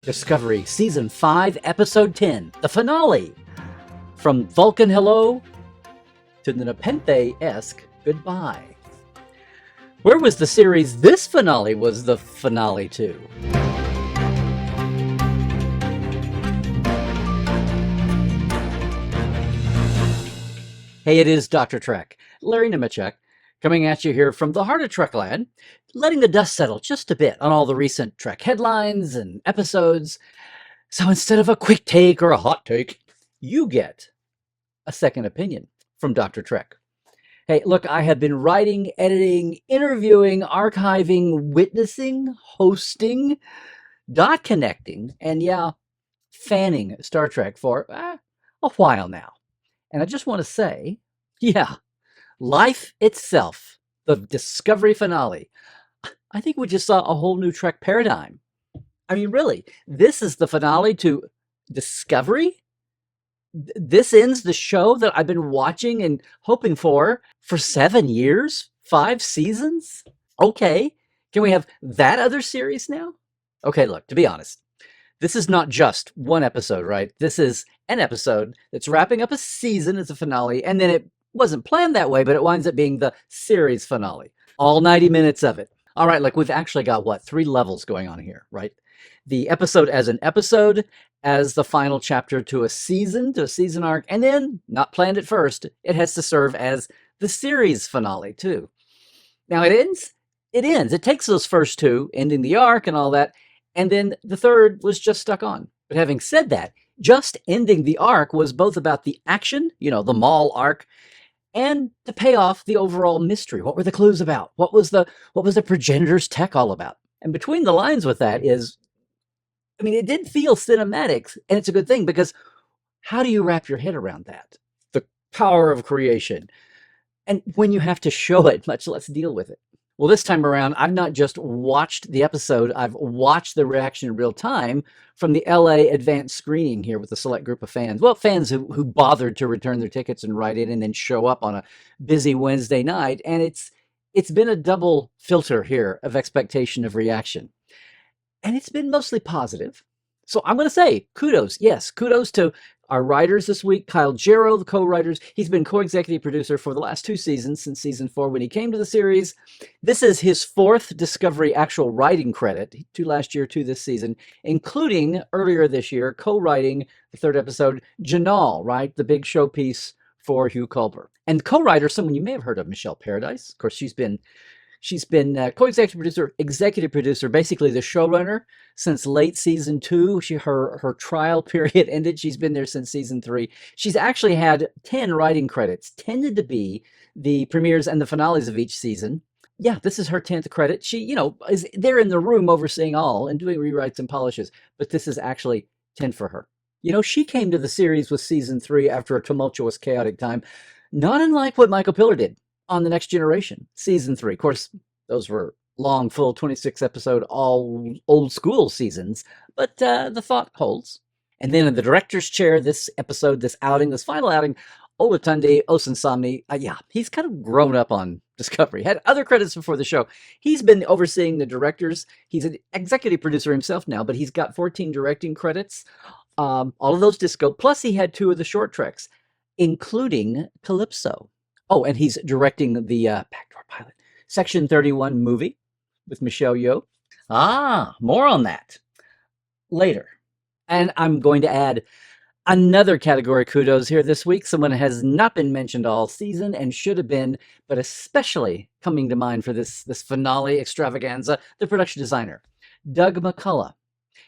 Discovery Season 5, Episode 10, the finale. From Vulcan Hello to the Nepenthe-esque Goodbye. Where was the series this finale was the finale to? Hey, it is Dr. Trek, Larry Nemecek, coming at you here from the heart of Trekland, letting the dust settle just a bit on all the recent Trek headlines and episodes. So instead of a quick take or a hot take, you get a second opinion from Dr. Trek. Hey, look, I have been writing, editing, interviewing, archiving, witnessing, hosting, dot connecting, and fanning Star Trek for a while now. And I just want to say, life itself, the Discovery finale, I think we just saw a whole new Trek paradigm. I mean, really, this is the finale to Discovery? This ends the show that I've been watching and hoping for 7 years? 5 seasons? Okay. Can we have that other series now? Okay, look, to be honest, this is not just one episode, right? This is an episode that's wrapping up a season as a finale, and then it wasn't planned that way, but it winds up being the series finale. All 90 minutes of it. All right, like we've actually got, 3 levels going on here, right? The episode, as the final chapter to a season arc, and then, not planned at first, it has to serve as the series finale, too. Now, it ends. It takes those first 2, ending the arc and all that, and then the third was just stuck on. But having said that, just ending the arc was both about the action, the Maul arc, and to pay off the overall mystery. What were the clues about? What was the progenitor's tech all about? And between the lines with that is, it did feel cinematic, and it's a good thing, because how do you wrap your head around that? The power of creation. And when you have to show it, much less deal with it. Well, this time around, I've not just watched the episode, I've watched the reaction in real time from the LA advanced screening here with a select group of fans. Well, fans who bothered to return their tickets and write in and then show up on a busy Wednesday night. And it's been a double filter here of expectation of reaction. And it's been mostly positive. So I'm going to say kudos. Yes, kudos to our writers this week. Kyle Jarrow, the co-writers. He's been co-executive producer for the last 2 seasons, since season 4 when he came to the series. This is his 4th Discovery actual writing credit, 2 last year, 2 this season, including earlier this year, co-writing the 3rd episode, Janal, right? The big showpiece for Hugh Culber. And co-writer, someone you may have heard of, Michelle Paradise. Of course, she's been executive producer, basically the showrunner since late season 2. Her trial period ended. She's been there since season 3. She's actually had 10 writing credits, tended to be the premieres and the finales of each season. Yeah, this is her 10th credit. She, is there in the room overseeing all and doing rewrites and polishes, but this is actually 10 for her. She came to the series with season 3 after a tumultuous, chaotic time, not unlike what Michael Piller did on The Next Generation, season 3. Of course, those were long, full 26-episode, all old school seasons, but the thought holds. And then in the director's chair, this final outing, Olatunde Osunsanmi, he's kind of grown up on Discovery. Had other credits before the show. He's been overseeing the directors. He's an executive producer himself now, but he's got 14 directing credits, all of those disco. Plus, he had 2 of the short treks, including Calypso. Oh, and he's directing the backdoor pilot, Section 31 movie with Michelle Yeoh. More on that later. And I'm going to add another category kudos here this week. Someone has not been mentioned all season and should have been, but especially coming to mind for this finale extravaganza, the production designer, Doug McCullough.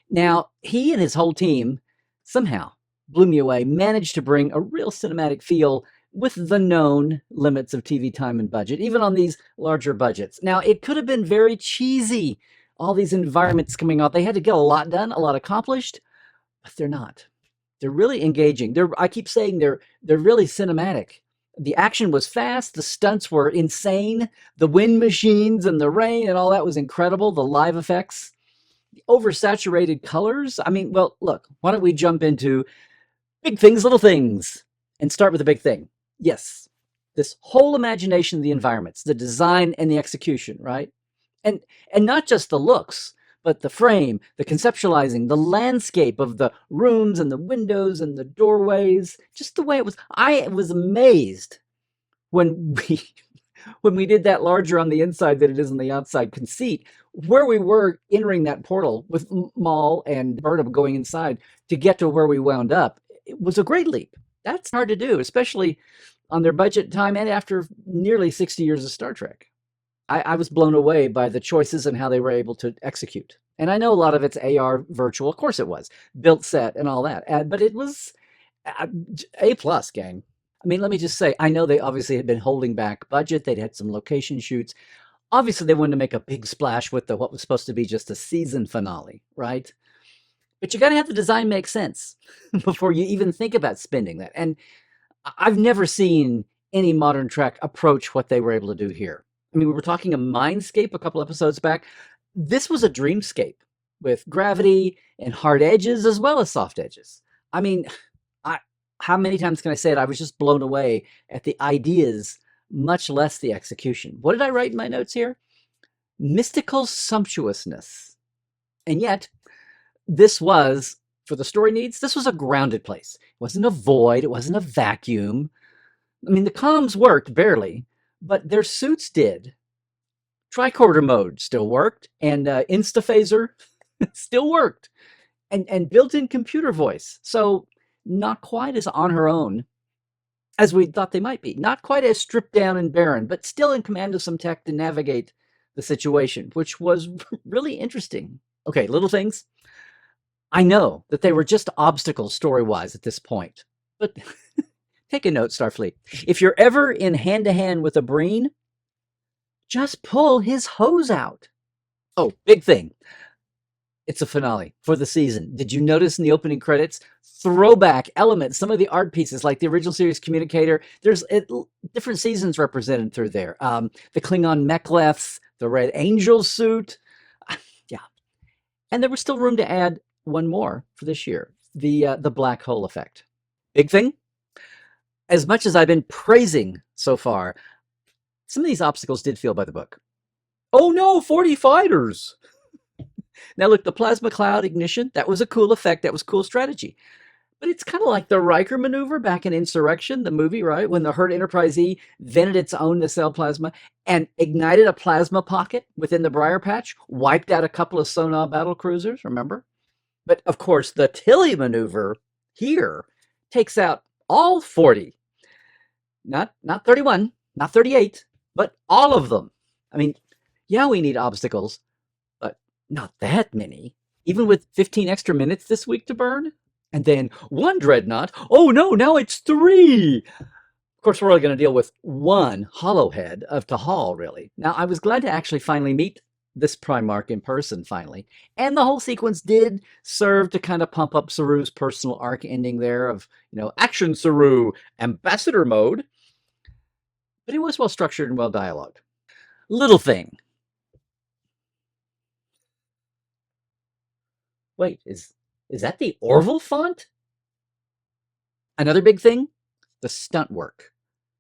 Now, he and his whole team somehow blew me away, managed to bring a real cinematic feel with the known limits of TV time and budget, even on these larger budgets. Now, it could have been very cheesy, all these environments coming out. They had to get a lot done, a lot accomplished, but they're not. They're really engaging. I keep saying they're really cinematic. The action was fast. The stunts were insane. The wind machines and the rain and all that was incredible. The live effects, the oversaturated colors. Look, why don't we jump into big things, little things, and start with the big thing. Yes, this whole imagination of the environments, the design and the execution, right? And not just the looks, but the frame, the conceptualizing, the landscape of the rooms and the windows and the doorways, just the way it was. I was amazed when we when we did that larger on the inside than it is on the outside conceit, where we were entering that portal with Maul and Burnham going inside to get to where we wound up. It was a great leap. That's hard to do, especially on their budget time and after nearly 60 years of Star Trek. I was blown away by the choices and how they were able to execute. And I know a lot of it's AR virtual. Of course it was. Built set and all that. But it was A plus, gang. I mean, let me just say, I know they obviously had been holding back budget. They'd had some location shoots. Obviously, they wanted to make a big splash with what was supposed to be just a season finale, right? But you got to have the design make sense before you even think about spending that. And I've never seen any modern Trek approach what they were able to do here. I mean, we were talking a mindscape a couple episodes back. This was a dreamscape with gravity and hard edges as well as soft edges. I mean, how many times can I say it? I was just blown away at the ideas, much less the execution. What did I write in my notes here? Mystical sumptuousness. And yet, this was, for the story needs, this was a grounded place. It wasn't a void. It wasn't a vacuum. I mean, the comms worked barely, but their suits did. Tricorder mode still worked, and Instaphaser still worked, and built-in computer voice. So not quite as on her own as we thought they might be. Not quite as stripped down and barren, but still in command of some tech to navigate the situation, which was really interesting. Okay, little things. I know that they were just obstacles story-wise at this point, but take a note, Starfleet. If you're ever in hand-to-hand with a Breen, just pull his hose out. Oh, big thing. It's a finale for the season. Did you notice in the opening credits, throwback elements, some of the art pieces, like the original series Communicator, there's different seasons represented through there. The Klingon mek'leths, the Red Angel suit. Yeah. And there was still room to add one more for this year, the black hole effect. Big thing. As much as I've been praising so far, some of these obstacles did feel by the book. Oh no, 40 fighters! Now look, the plasma cloud ignition, that was a cool effect, that was cool strategy. But it's kind of like the Riker maneuver back in Insurrection, the movie, right? When the Hurt Enterprise E vented its own nacelle plasma and ignited a plasma pocket within the Briar Patch, wiped out a couple of Son'a battle cruisers, remember? But of course, the Tilly maneuver here takes out all 40. Not 31, not 38, but all of them. I mean, yeah, we need obstacles, but not that many. Even with 15 extra minutes this week to burn. And then one dreadnought. Oh no, now it's 3. Of course, we're only going to deal with one hollowhead of Tahal, really. Now, I was glad to actually finally meet this Primarch in person, finally. And the whole sequence did serve to kind of pump up Saru's personal arc ending there of, action Saru, ambassador mode. But it was well structured and well dialogued. Little thing. Wait, is that the Orville font? Another big thing, the stunt work.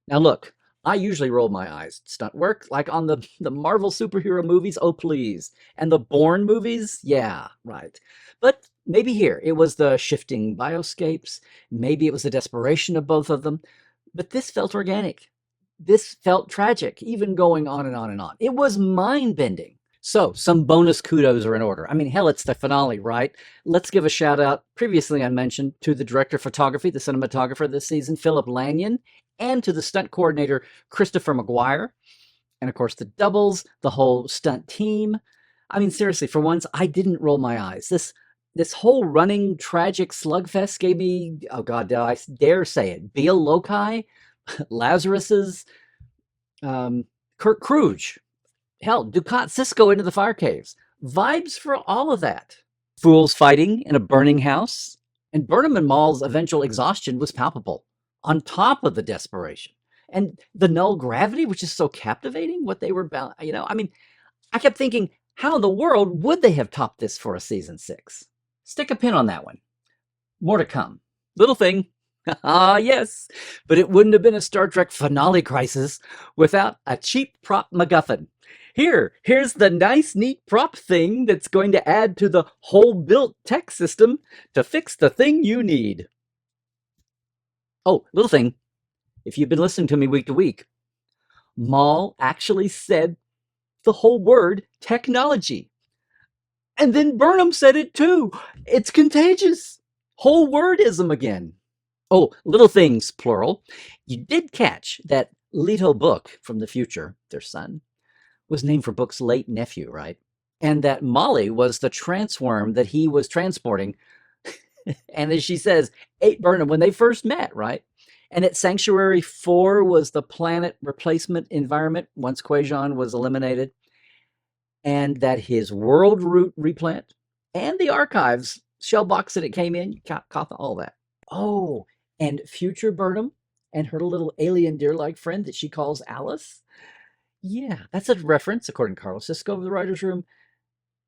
Now look, I usually roll my eyes at stunt work, like on the Marvel superhero movies, oh please. And the Bourne movies, yeah, right. But maybe here, it was the shifting bioscapes, maybe it was the desperation of both of them, but this felt organic. This felt tragic, even going on and on and on. It was mind-bending. So, some bonus kudos are in order. I mean, hell, it's the finale, right? Let's give a shout out, previously I mentioned, to the director of photography, the cinematographer this season, Philip Lanyon, and to the stunt coordinator, Christopher McGuire. And of course, the doubles, the whole stunt team. I mean, seriously, for once, I didn't roll my eyes. This whole running, tragic slugfest gave me, oh God, I dare say it, Beale Loci, Lazarus's, Kirk Kruge. Hell, Ducat Cisco into the fire caves. Vibes for all of that. Fools fighting in a burning house. And Burnham and Maul's eventual exhaustion was palpable, on top of the desperation. And the null gravity, which is so captivating, what they were about, I mean, I kept thinking, how in the world would they have topped this for a season 6? Stick a pin on that one. More to come. Little thing. Ah, yes. But it wouldn't have been a Star Trek finale crisis without a cheap prop MacGuffin. Here's the nice, neat prop thing that's going to add to the whole built tech system to fix the thing you need. Oh, little thing. If you've been listening to me week to week, Maul actually said the whole word technology. And then Burnham said it too. It's contagious. Whole wordism again. Oh, little things, plural. You did catch that Leto Book from the future, their son, was named for Book's late nephew, right? And that Molly was the transworm that he was transporting. And as she says, ate Burnham when they first met, right? And that Sanctuary 4 was the planet replacement environment once Quajon was eliminated. And that his world root replant and the archives shell box that it came in, you caught all that. Oh, and future Burnham and her little alien deer-like friend that she calls Alice. Yeah, that's a reference, according to Carlos Cisco of the writer's room,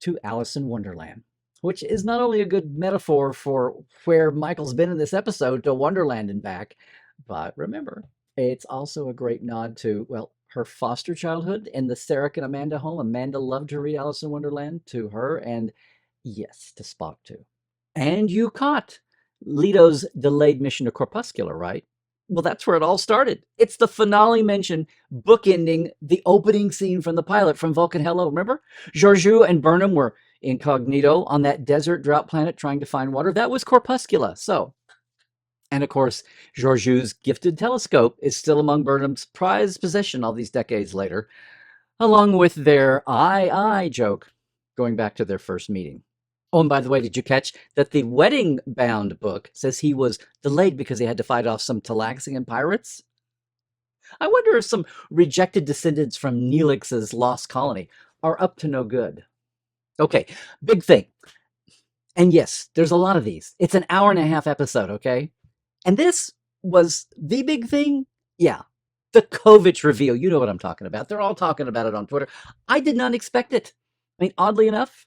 to Alice in Wonderland, which is not only a good metaphor for where Michael's been in this episode to Wonderland and back, but remember, it's also a great nod to, well, her foster childhood in the Sarek and Amanda home. Amanda loved to read Alice in Wonderland to her, and yes, to Spock too. And you caught Leto's delayed mission to Corpuscular, right? Well, that's where it all started. It's the finale mention bookending the opening scene from the pilot from Vulcan Hello. Remember? Georgiou and Burnham were incognito on that desert drought planet trying to find water. That was Corpuscula. So, and of course, Georgiou's gifted telescope is still among Burnham's prized possession all these decades later, along with their I joke going back to their first meeting. Oh, and by the way, did you catch that the wedding-bound book says he was delayed because he had to fight off some Talaxian pirates? I wonder if some rejected descendants from Neelix's lost colony are up to no good. Okay, big thing. And yes, there's a lot of these. It's an hour-and-a-half episode, okay? And this was the big thing? Yeah, the Kovich reveal. You know what I'm talking about. They're all talking about it on Twitter. I did not expect it. I mean, oddly enough,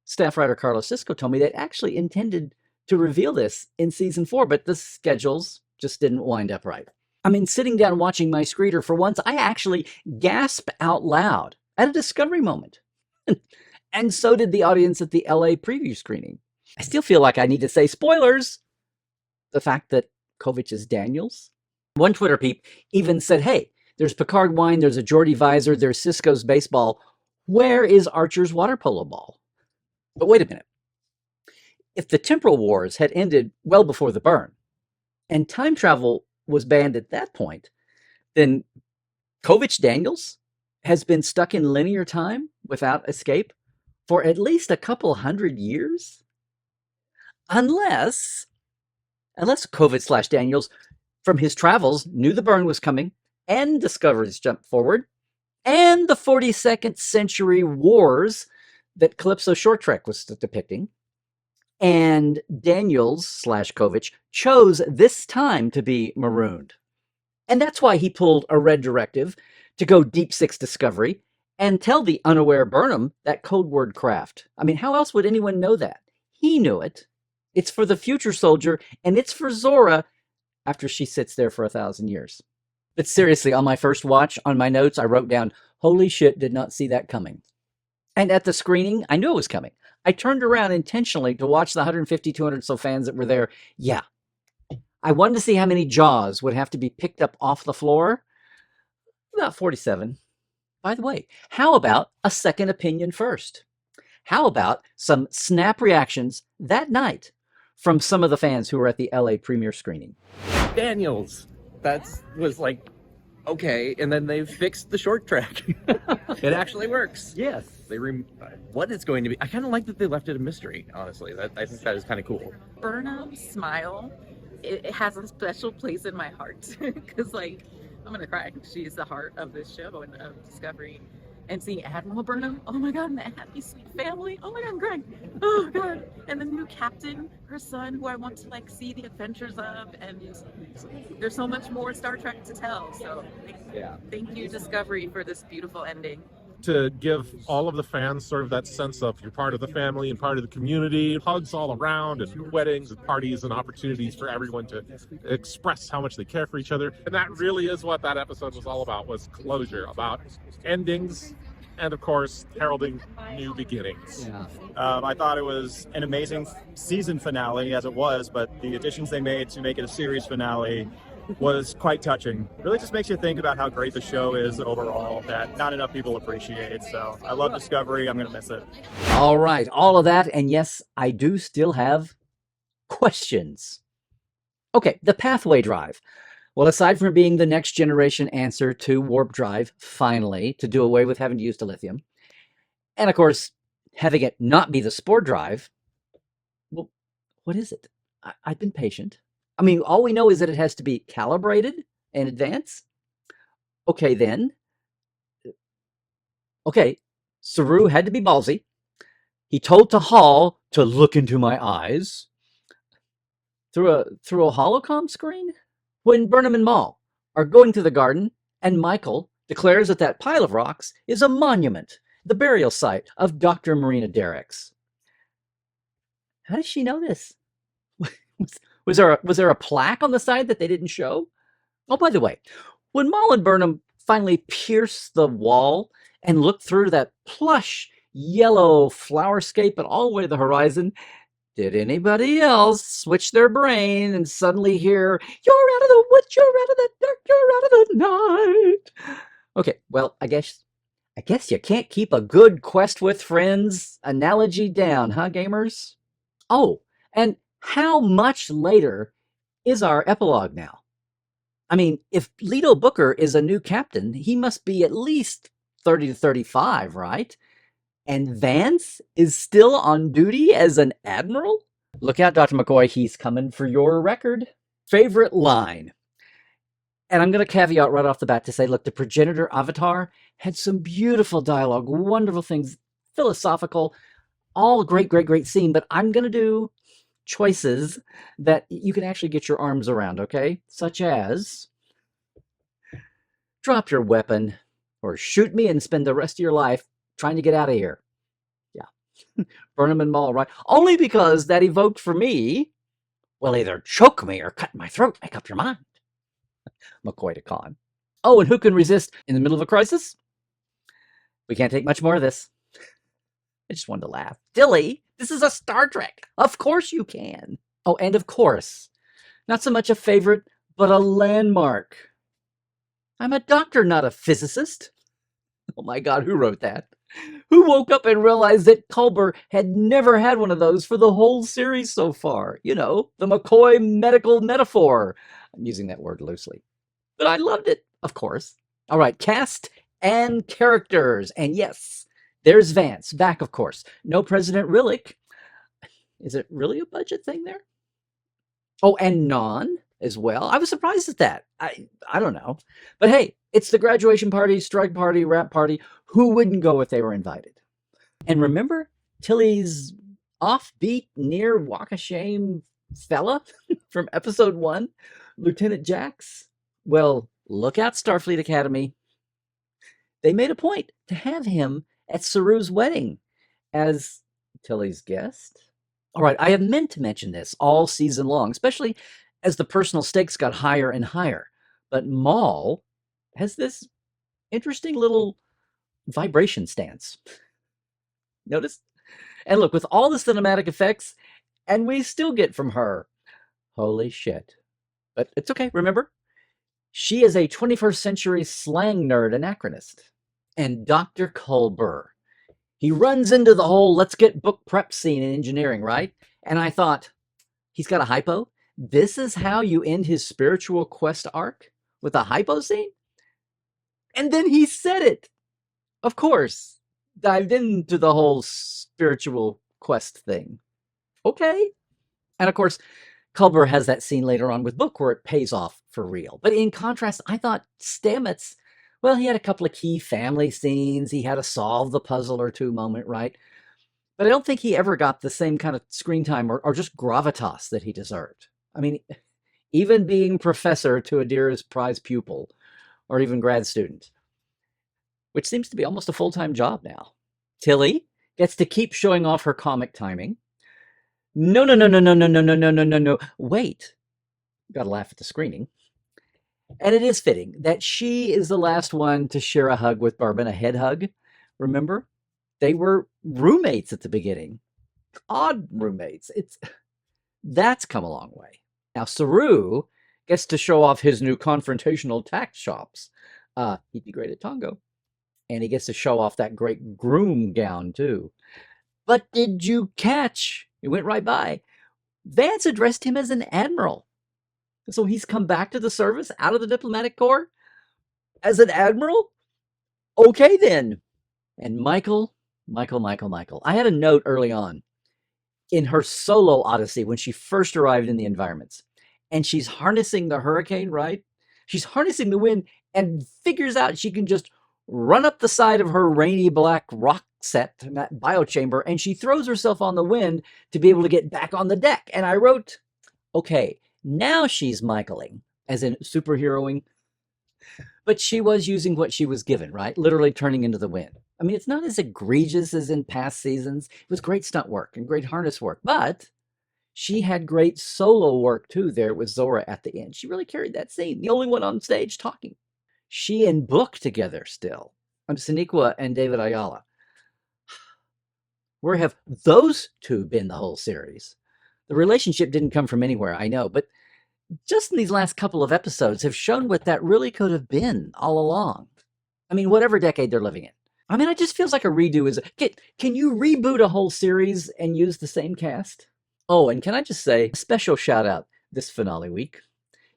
staff writer Carlos Cisco told me they actually intended to reveal this in season 4, but the schedules just didn't wind up right. I mean, sitting down watching my screener for once, I actually gasped out loud at a discovery moment. And so did the audience at the LA preview screening. I still feel like I need to say spoilers. The fact that Kovich is Daniels. One Twitter peep even said, hey, there's Picard wine, there's a Geordie visor, there's Cisco's baseball. Where is Archer's water polo ball? But wait a minute. If the temporal wars had ended well before the burn, and time travel was banned at that point, then Kovich Daniels has been stuck in linear time without escape for at least a couple hundred years? Unless Kovich/Daniels, from his travels, knew the burn was coming and discovered his jump forward, and the 42nd century wars that Calypso Short Trek was depicting, and Daniels/Kovich chose this time to be marooned. And that's why he pulled a red directive to go Deep Six Discovery and tell the unaware Burnham that code word craft. I mean, how else would anyone know that? He knew it. It's for the future soldier, and it's for Zora after she sits there for 1,000 years. But seriously, on my first watch, on my notes, I wrote down, holy shit, did not see that coming. And at the screening, I knew it was coming. I turned around intentionally to watch the 150, 200 so fans that were there. Yeah. I wanted to see how many jaws would have to be picked up off the floor. About 47. By the way, how about a second opinion first? How about some snap reactions that night from some of the fans who were at the LA premiere screening? Daniels. That was like, okay, and then they fixed the short track. It actually works. Yes. What it's going to be. I kind of like that they left it a mystery, honestly. I think that is kind of cool. Burnham's smile, it has a special place in my heart. Because, like, I'm going to cry. She's the heart of this show and of Discovery. And seeing Admiral Burnham, oh my god, and that happy sweet family, oh my god, I'm crying. Oh god. And the new captain, her son, who I want to like see the adventures of, and there's so much more Star Trek to tell. So thank you, Discovery, for this beautiful ending. To give all of the fans sort of that sense of you're part of the family and part of the community, hugs all around, and weddings and parties and opportunities for everyone to express how much they care for each other. And that really is what that episode was all about, was closure, about endings and of course, heralding new beginnings. Yeah. I thought it was an amazing season finale as it was, but the additions they made to make it a series finale was quite touching. Really just makes you think about how great the show is overall that not enough people appreciate. So I love Discovery. I'm going to miss it. All right, all of that, and yes, I do still have questions. Okay, the pathway drive. Well, aside from being the next generation answer to warp drive, finally, to do away with having to use dilithium, and of course, having it not be the spore drive, well, what is it? I've been patient. I mean, all we know is that it has to be calibrated in advance. Okay, then. Okay, Saru had to be ballsy. He told Tahal to look into my eyes through a holocom screen. When Burnham and Maul are going through the garden, and Michael declares that that pile of rocks is a monument, the burial site of Dr. Marina Derricks. How does she know this? Was there a plaque on the side that they didn't show? Oh, by the way, when Maul and Burnham finally pierce the wall and look through that plush yellow flowerscape and all the way to the horizon, did anybody else switch their brain and suddenly hear, "You're out of the woods, you're out of the dark, you're out of the night"? Okay, well, I guess you can't keep a good quest with friends analogy down, huh, gamers? Oh, and how much later is our epilogue now? I mean, if Leto Booker is a new captain, he must be at least 30 to 35, right? And Vance is still on duty as an admiral? Look out, Dr. McCoy, he's coming for your record. Favorite line. And I'm going to caveat right off the bat to say, look, the progenitor avatar had some beautiful dialogue, wonderful things, philosophical, all great, great, great scene, but I'm going to do choices that you can actually get your arms around, okay? Such as, drop your weapon, or shoot me and spend the rest of your life trying to get out of here. Yeah. Burnham and Maul, right? Only because that evoked for me, well, either choke me or cut my throat, make up your mind. McCoy to Khan. Oh, and who can resist in the middle of a crisis? We can't take much more of this. I just wanted to laugh. Dilly, this is a Star Trek. Of course you can. Oh, and of course, not so much a favorite, but a landmark. I'm a doctor, not a physicist. Oh my God, who wrote that? Who woke up and realized that Culber had never had one of those for the whole series so far? You know, the McCoy medical metaphor. I'm using that word loosely. But I loved it, of course. All right, cast and characters. And yes, there's Vance, back, of course. No President Rillick. Is it really a budget thing there? Oh, and Non as well. I was surprised at that. I don't know. But hey, it's the graduation party, strike party, rap party. Who wouldn't go if they were invited? And remember Tilly's offbeat, near walk of shame fella from episode 1, Lieutenant Jax? Well, look out, Starfleet Academy. They made a point to have him at Saru's wedding as Tilly's guest. All right, I have meant to mention this all season long, especially as the personal stakes got higher and higher. But Maul has this interesting little vibration stance. Notice? And look, with all the cinematic effects, and we still get from her, holy shit. But it's okay, remember? She is a 21st century slang nerd anachronist. And Dr. Culber, he runs into the whole let's get book prep scene in engineering, right? And I thought, he's got a hypo? This is how you end his spiritual quest arc? With a hypo scene? And then he said it. Of course. Dived into the whole spiritual quest thing. Okay. And of course, Culber has that scene later on with Book where it pays off for real. But in contrast, I thought Stamets, well, he had a couple of key family scenes. He had a solve the puzzle or two moment, right? But I don't think he ever got the same kind of screen time or just gravitas that he deserved. I mean, even being professor to Adira's prize pupil or even grad student, which seems to be almost a full-time job now. Tilly gets to keep showing off her comic timing. No. Wait. Gotta laugh at the screening. And it is fitting that she is the last one to share a hug with Bourbon, a head hug, Remember? They were roommates at the beginning. Odd roommates. That's come a long way. Now, Saru gets to show off his new confrontational tact chops. He'd be great at Tongo. And he gets to show off that great groom gown, too. But did you catch? It went right by. Vance addressed him as an admiral. So he's come back to the service out of the diplomatic corps as an admiral? Okay, then. And Michael. I had a note early on in her solo odyssey when she first arrived in the environments. And she's harnessing the hurricane, right? She's harnessing the wind and figures out she can just run up the side of her rainy black rock set in that biochamber, and she throws herself on the wind to be able to get back on the deck. And I wrote, okay, now she's Michaeling, as in superheroing. But she was using what she was given, right? Literally turning into the wind. I mean, it's not as egregious as in past seasons. It was great stunt work and great harness work, but she had great solo work too there with Zora at the end. She really carried that scene, the only one on stage talking. She and Book together still. Sonequa and David Ayala. Where have those two been the whole series? The relationship didn't come from anywhere, I know, but just in these last couple of episodes have shown what that really could have been all along. I mean, whatever decade they're living in. I mean, it just feels like a redo. Can you reboot a whole series and use the same cast? Oh, and can I just say, a special shout out this finale week.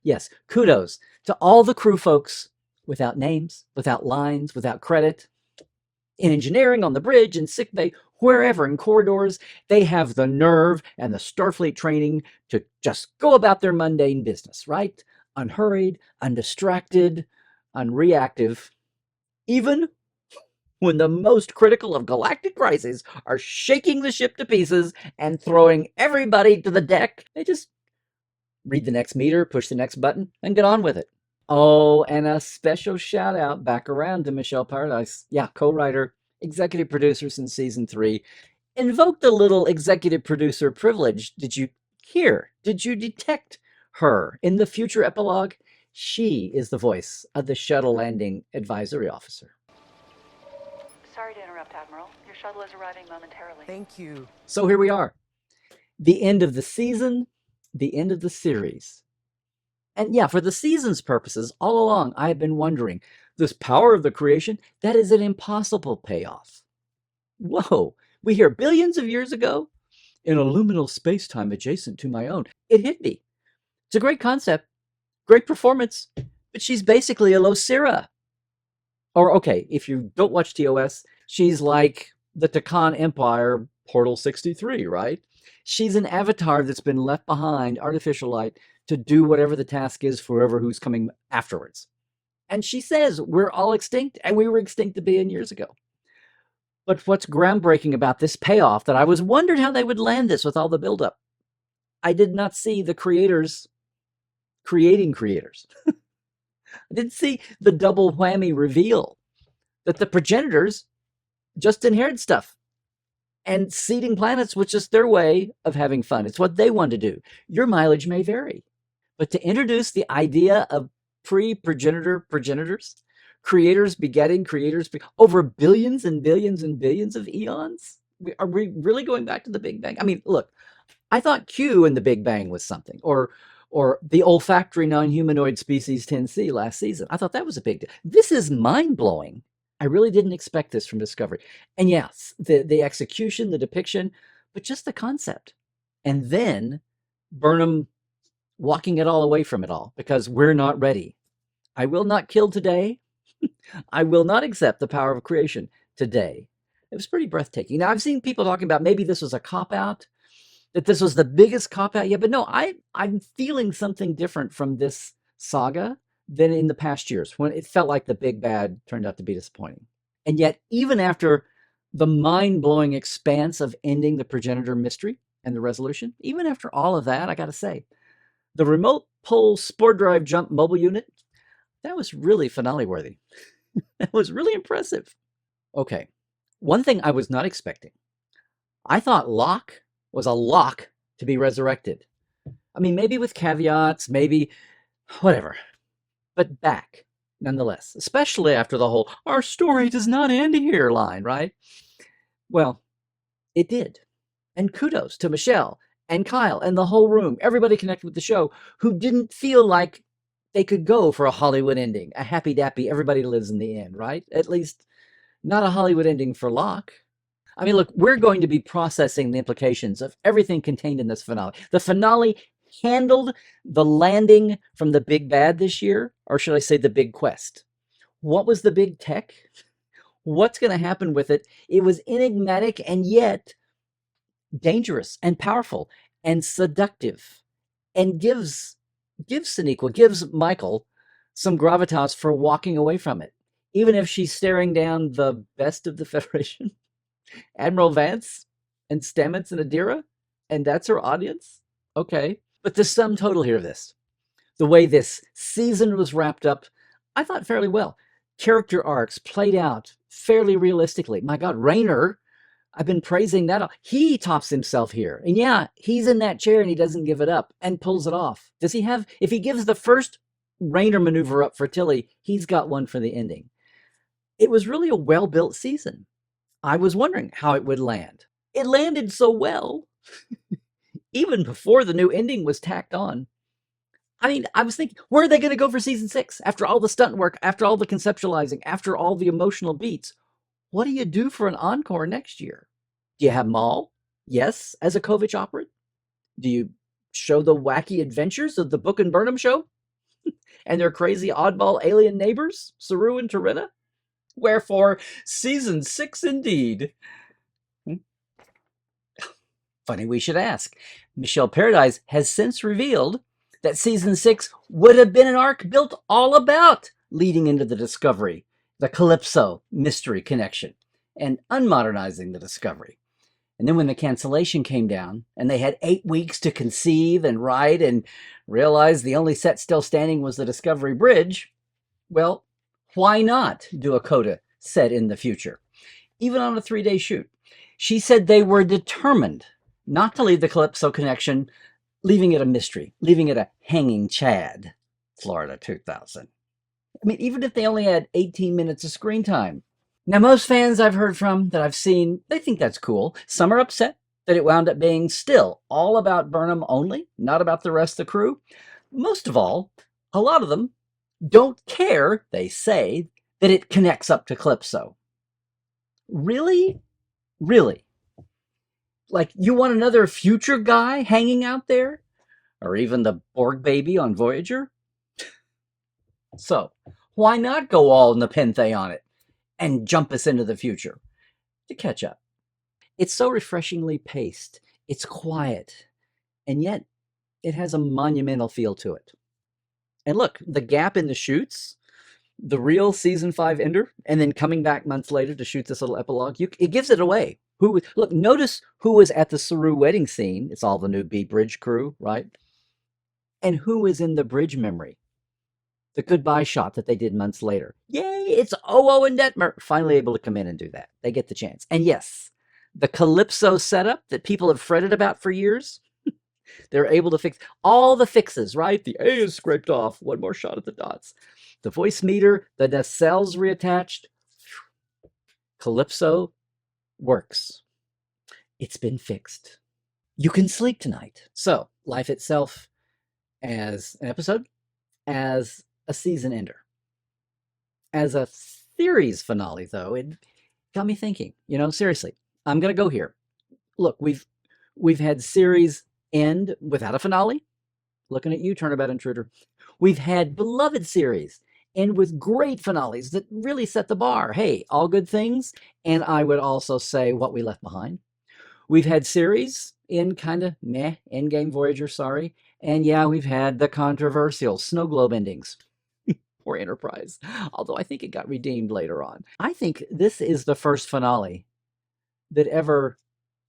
Yes, kudos to all the crew folks without names, without lines, without credit. In engineering, on the bridge, in sickbay, wherever, in corridors, they have the nerve and the Starfleet training to just go about their mundane business, right? Unhurried, undistracted, unreactive. Even when the most critical of galactic crises are shaking the ship to pieces and throwing everybody to the deck, they just read the next meter, push the next button, and get on with it. Oh, and a special shout out back around to Michelle Paradise. Yeah, co-writer, executive producer since season 3. Invoked a little executive producer privilege. Did you hear? Did you detect her in the future epilogue? She is the voice of the shuttle landing advisory officer. Sorry to interrupt, Admiral. Your shuttle is arriving momentarily. Thank you. So here we are. The end of the season, the end of the series. And yeah, for the season's purposes, all along, I have been wondering, this power of the creation, that is an impossible payoff. Whoa, we hear billions of years ago, in a liminal space-time adjacent to my own. It hit me. It's a great concept, great performance, but she's basically a Losira. Or, okay, if you don't watch TOS, she's like the Takan Empire Portal 63, right? She's an avatar that's been left behind, artificial light, to do whatever the task is for whoever who's coming afterwards. And she says, we're all extinct, and we were extinct a billion years ago. But what's groundbreaking about this payoff that I was wondering how they would land this with all the buildup. I did not see the creators creating creators. I didn't see the double whammy reveal that the progenitors just inherit stuff. And seeding planets was just their way of having fun. It's what they want to do. Your mileage may vary. But to introduce the idea of pre-progenitor progenitors, creators begetting creators over billions and billions and billions of eons? Are we really going back to the Big Bang? I mean, look, I thought Q in the Big Bang was something, or the olfactory non-humanoid species 10C last season. I thought that was a big deal. This is mind-blowing. I really didn't expect this from Discovery. And yes, the execution, the depiction, but just the concept. And then Burnham walking it all away from it all because we're not ready. I will not kill today. I will not accept the power of creation today. It was pretty breathtaking. Now, I've seen people talking about maybe this was a cop-out, that this was the biggest cop-out yet. But no, I'm feeling something different from this saga than in the past years when it felt like the big bad turned out to be disappointing. And yet, even after the mind-blowing expanse of ending the progenitor mystery and the resolution, even after all of that, I got to say, the remote pull spore drive jump mobile unit, that was really finale-worthy. That was really impressive. Okay, one thing I was not expecting. I thought Locke was a lock to be resurrected. I mean, maybe with caveats, maybe whatever. But back nonetheless, especially after the whole "our story does not end here" line, right? Well, it did. And kudos to Michelle and Kyle and the whole room, everybody connected with the show who didn't feel like they could go for a Hollywood ending, a happy dappy, everybody lives in the end, right? At least not a Hollywood ending for Locke. I mean, look, we're going to be processing the implications of everything contained in this finale. The finale handled the landing from the big bad this year, or should I say the big quest. What was the big tech? What's going to happen with it? It was enigmatic and yet dangerous and powerful and seductive, and gives Sonequa, gives Michael some gravitas for walking away from it. Even if she's staring down the best of the Federation, Admiral Vance and Stamets and Adira, and that's her audience? Okay. But the sum total here of this, the way this season was wrapped up, I thought fairly well. Character arcs played out fairly realistically. My God, Rayner, I've been praising that. He tops himself here. And yeah, he's in that chair and he doesn't give it up and pulls it off. Does he have, if he gives the first Rayner maneuver up for Tilly, he's got one for the ending. It was really a well-built season. I was wondering how it would land. It landed so well, even before the new ending was tacked on. I mean, I was thinking, where are they going to go for season 6? After all the stunt work, after all the conceptualizing, after all the emotional beats, what do you do for an encore next year? Do you have Maul? Yes, as a Kovich operate? Do you show the wacky adventures of the Book and Burnham show? And their crazy oddball alien neighbors, Saru and Tarina? Wherefore, season 6 indeed. Funny we should ask. Michelle Paradise has since revealed that season 6 would have been an arc built all about leading into the Discovery, the Calypso mystery connection, and unmodernizing the Discovery. And then when the cancellation came down, and they had 8 weeks to conceive and write and realize the only set still standing was the Discovery Bridge, well, why not do a coda set in the future? Even on a 3-day shoot. She said they were determined not to leave the Calypso connection, leaving it a mystery, leaving it a hanging Chad, Florida 2000. I mean, even if they only had 18 minutes of screen time. Now, most fans I've heard from that I've seen, they think that's cool. Some are upset that it wound up being still all about Burnham only, not about the rest of the crew. Most of all, a lot of them don't care, they say, that it connects up to Calypso. Really? Really? Like, you want another future guy hanging out there? Or even the Borg baby on Voyager? So, why not go all Nepenthe on it and jump us into the future to catch up? It's so refreshingly paced. It's quiet. And yet, it has a monumental feel to it. And look, the gap in the shoots, the real season 5 ender, and then coming back months later to shoot this little epilogue, it gives it away. Look, notice who was at the Saru wedding scene. It's all the new B Bridge crew, right? And who is in the bridge memory? The goodbye shot that they did months later. Yay, it's Oo and Detmer finally able to come in and do that. They get the chance. And yes, the Calypso setup that people have fretted about for years, they're able to fix all the fixes, right? The A is scraped off. One more shot at the dots. The voice meter, the nacelles reattached. Calypso works. It's been fixed. You can sleep tonight. So, life itself as an episode, as a season ender. As a series finale, though, it got me thinking, seriously, I'm going to go here. Look, we've had series end without a finale. Looking at you, Turnabout Intruder. We've had beloved series end with great finales that really set the bar. Hey, all good things. And I would also say What We Left Behind. We've had series in kind of meh, Endgame Voyager, sorry. And yeah, we've had the controversial Snow Globe endings. Poor Enterprise. Although I think it got redeemed later on. I think this is the first finale that ever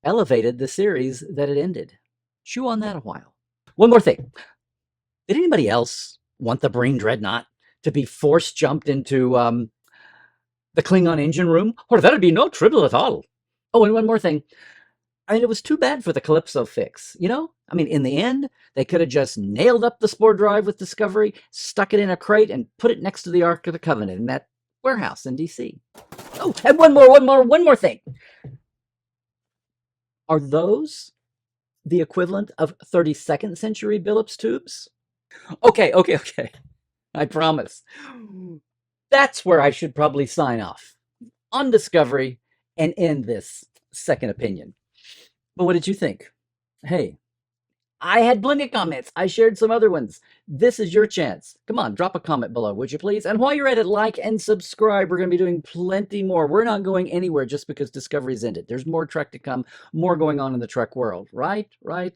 elevated the series that it ended. Chew on that a while. One more thing. Did anybody else want the Breen Dreadnought to be force jumped into the Klingon engine room? Or that'd be no trouble at all. Oh, and one more thing. I mean, it was too bad for the Calypso fix, you know? I mean, in the end, they could have just nailed up the Spore Drive with Discovery, stuck it in a crate, and put it next to the Ark of the Covenant in that warehouse in DC. Oh, and one more thing. Are those the equivalent of 32nd century Billups tubes? Okay. I promise. That's where I should probably sign off on Discovery and end this second opinion. But what did you think? Hey, I had plenty of comments. I shared some other ones. This is your chance. Come on, drop a comment below, would you please? And while you're at it, like and subscribe. We're going to be doing plenty more. We're not going anywhere just because Discovery's ended. There's more Trek to come, more going on in the Trek world, right?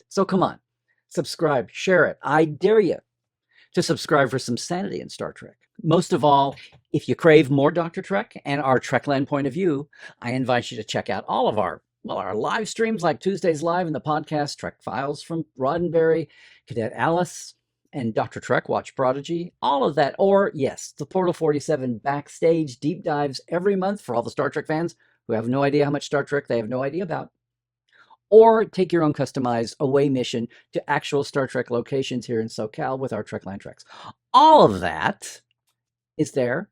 So come on, subscribe, share it. I dare you to subscribe for some sanity in Star Trek. Most of all, if you crave more Dr. Trek and our Trekland point of view, I invite you to check out all of our live streams like Tuesdays Live and the podcast Trek Files from Roddenberry, Cadet Alice, and Dr. Trek Watch Prodigy, all of that. Or, yes, the Portal 47 backstage deep dives every month for all the Star Trek fans who have no idea how much Star Trek they have no idea about. Or take your own customized away mission to actual Star Trek locations here in SoCal with our Trekland Treks. All of that is there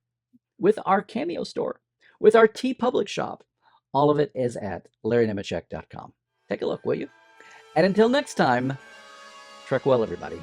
with our Cameo store, with our TeePublic shop. All of it is at LarryNemecek.com. Take a look, will you? And until next time, Trek well, everybody.